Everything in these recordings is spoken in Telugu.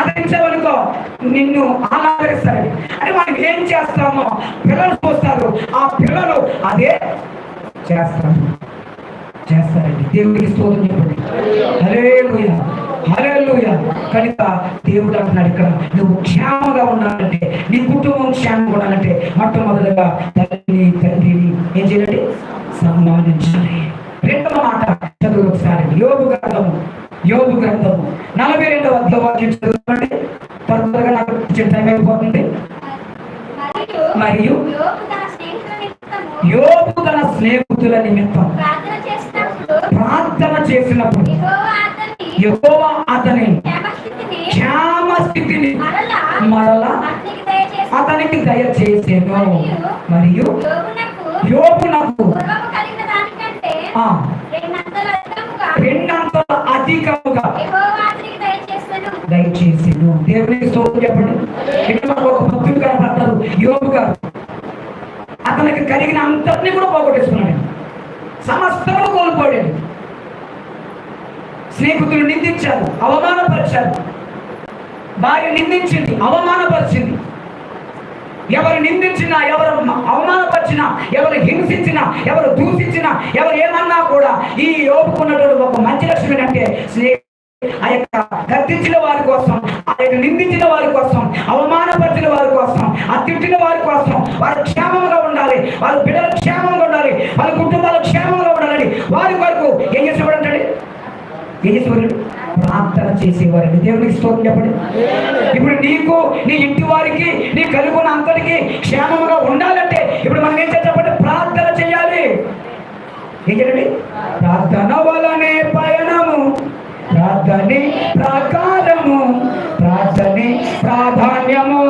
ఆదరించావనుకో నిన్ను ఆదరిస్తాడు. అంటే మనం ఏం చేస్తామో పిల్లలు చూస్తారు, ఆ పిల్లలు అదే చేస్తారండి. దేవుడికి స్తోత్రం చెప్పండి. హల్లెలూయా, హల్లెలూయా. కనుక దేవుడు అంటున్నాడు ఇక్కడ, నువ్వు క్షేమంగా ఉండాలంటే, నీ కుటుంబం క్షేమంగా ఉండాలంటే మొట్టమొదటిగా తల్లిని తండ్రిని ఏం చేయాలి? సన్మానించాలి. రెండవ మాట చదువు ఒకసారి. యోబు గ్రంథము 42వ అధ్యాయం చదువుకోండి. త్వరగా నాకు టైం అయిపోతుంది. మరియు యోబు తన స్నేహితుల నిమిత్తం ప్రార్థన చేసినప్పుడు యెహోవా అతని క్షేమ స్థితిని మరలా అతనికి దయచేసేను. మరియు యోబునకు రెండంతల అధికముగా దయచేసేను. దేవునికి స్తోత్రం చెప్పండి. ఇక్కడ ఒక భక్తుడు కనపడతారు యోబు గారు. అతనికి కలిగిన అంతటినీ కూడా పోగొట్టేసుకున్నాడు, సమస్తము కోల్పోయాడు. స్నేహితులు నిందించారు, అవమానపరిచారు. భార్య నిందించింది, అవమానపరిచింది. ఎవరు నిందించినా, ఎవరు అవమానపరిచినా, ఎవరు హింసించినా, ఎవరు దూషించినా, ఎవరు ఏమన్నా కూడా ఈ యోబుకున్నటువంటి ఒక మంచి లక్ష్యం ఏంటంటే ఆ యొక్క గద్దించిన వారి కోసం, ఆ యొక్క నిందించిన వారి కోసం, అవమానపరిచిన వారి కోసం, ఆ తిట్టిన వారి కోసం వారు క్షేమంగా ఉండాలి, వాళ్ళ బిడ్డలు క్షేమంగా ఉండాలి, వాళ్ళ కుటుంబాలు క్షేమంగా ఉండాలని వారి వరకు ఏం చేసేవాడు అంటాడు? ఏం చేసేవాడు? ప్రార్థన చేసేవారండి. దేవునికి స్తోత్రం చెప్పండి. ఇప్పుడు నీకు, నీ ఇంటి వారికి, నీ కలుగున్న అంతటికి క్షేమంగా ఉండాలంటే ఇప్పుడు మనం ఏం చెప్పండి? ప్రార్థన చేయాలి. ఏం చేయండి? ప్రార్థన వలనే పయనము, ప్రార్థనే ప్రాకారము, ప్రార్థనే ప్రాధాన్యము,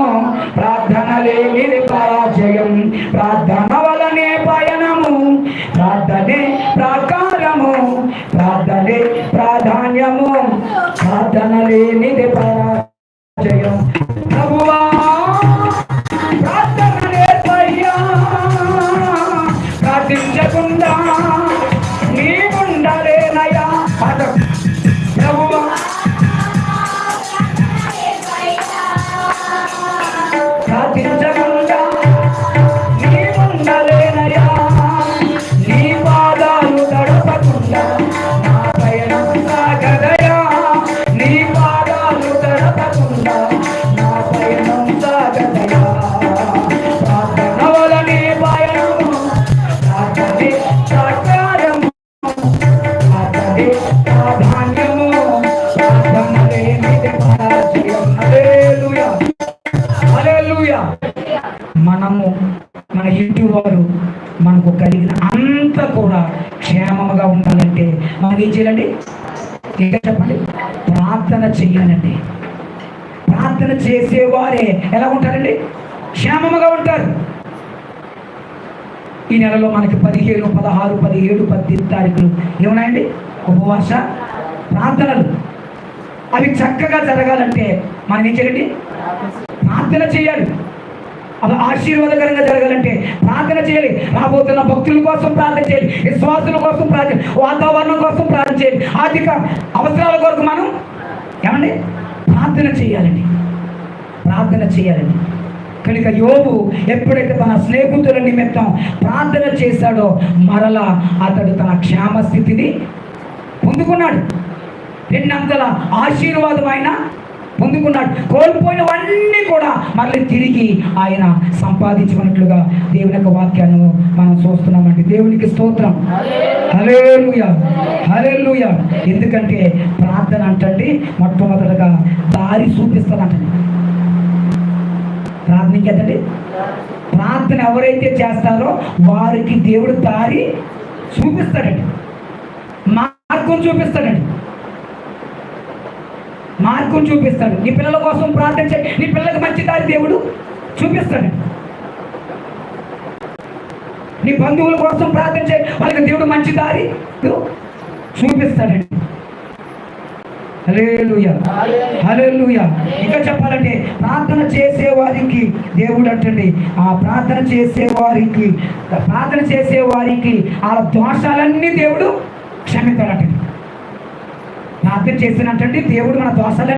ప్రార్థన లేనిది పరాజయం. ప్రార్థన వలనే పయనము, ప్రార్థనే ప్రాకారము, ప్రార్థనే ప్రాధాన్యము, ప్రార్థన లేనిది పరాజయం. ప్రభువా ప్రార్థన నేర్పయ్యా, ప్రార్థించకుండా నీవుండలేనయ్యా. ప్రార్థించకుండా నీవుండలేనయ్యా, నీ పాదాలు తడపకుండా నా పయనం సాగదయా, నీ పాదాలు తడపకుండా నా పయనం సాగదయా. ప్రార్థన వలనే పయనము, ప్రార్థనే సాకారము, ప్రార్థనే ప్రాధాన్యము, ప్రార్థన లేనిది పరాజయం. హల్లెలూయా, హల్లెలూయా. మనము, మన ఇంటి వారు మనకు కలిగిన అంత కూడా క్షేమముగా ఉండాలంటే మనం ఏం చేయాలండి? ఇంకా చెప్పండి. ప్రార్థన చెయ్యాలండి. ప్రార్థన చేసేవారే ఎలా ఉంటారండి? క్షేమముగా ఉంటారు. ఈ నెలలో మనకి 15, 16, 17, 18 తారీఖులు ఏమున్నాయండి? ఉపవాస ప్రార్థనలు. అవి చక్కగా జరగాలంటే మనం ఏం చేయాలండి? ప్రార్థన చేయాలి. అవి ఆశీర్వాదకరంగా జరగాలంటే ప్రార్థన చేయాలి. రాబోతున్న భక్తుల కోసం ప్రార్థన చేయాలి, విశ్వాసుల కోసం ప్రార్థన, వాతావరణం కోసం ప్రార్థన చేయాలి, ఆర్థిక అవసరాల కొరకు మనం ఏమండి ప్రార్థన చేయాలండి. ప్రార్థన చేయాలండి. కనుక యోబు ఎప్పుడైతే తన స్నేహితుల నిమిత్తం ప్రార్థన చేశాడో మరలా అతడు తన క్షేమ స్థితిని పొందుకున్నాడు. రెండంతల ఆశీర్వాదం ఆయన పొందుకున్నాడు. కోల్పోయినవన్నీ కూడా మళ్ళీ తిరిగి ఆయన సంపాదించుకున్నట్లుగా దేవుని యొక్క వాక్యాన్ని మనం చూస్తున్నామండి. దేవునికి స్తోత్రం. హల్లెలూయా, హల్లెలూయా. ఎందుకంటే ప్రార్థన అంటే మొట్టమొదటిగా దారి చూపిస్తానంటండి. ప్రార్థన కదండి. ప్రార్థన ఎవరైతే చేస్తారో వారికి దేవుడు దారి చూపిస్తాడండి, మార్గం చూపిస్తాడండి, మార్గం చూపిస్తాడు. నీ పిల్లల కోసం ప్రార్థన చేయి, నీ పిల్లలకు మంచి దారి దేవుడు చూపిస్తాడు. నీ బంధువుల కోసం ప్రార్థన చేయి, వాళ్ళకి దేవుడు మంచి దారి చూపిస్తాడండి. హల్లెలూయా, హల్లెలూయా. ఇంకా చెప్పాలంటే ప్రార్థన చేసేవారికి దేవుడు అంటండి, ఆ ప్రార్థన చేసేవారికి ఆ దోషాలన్నీ దేవుడు క్షమిస్తాడంటండి. ప్రార్థన చేసినట్టండి దేవుడు మన దోషాలన్నీ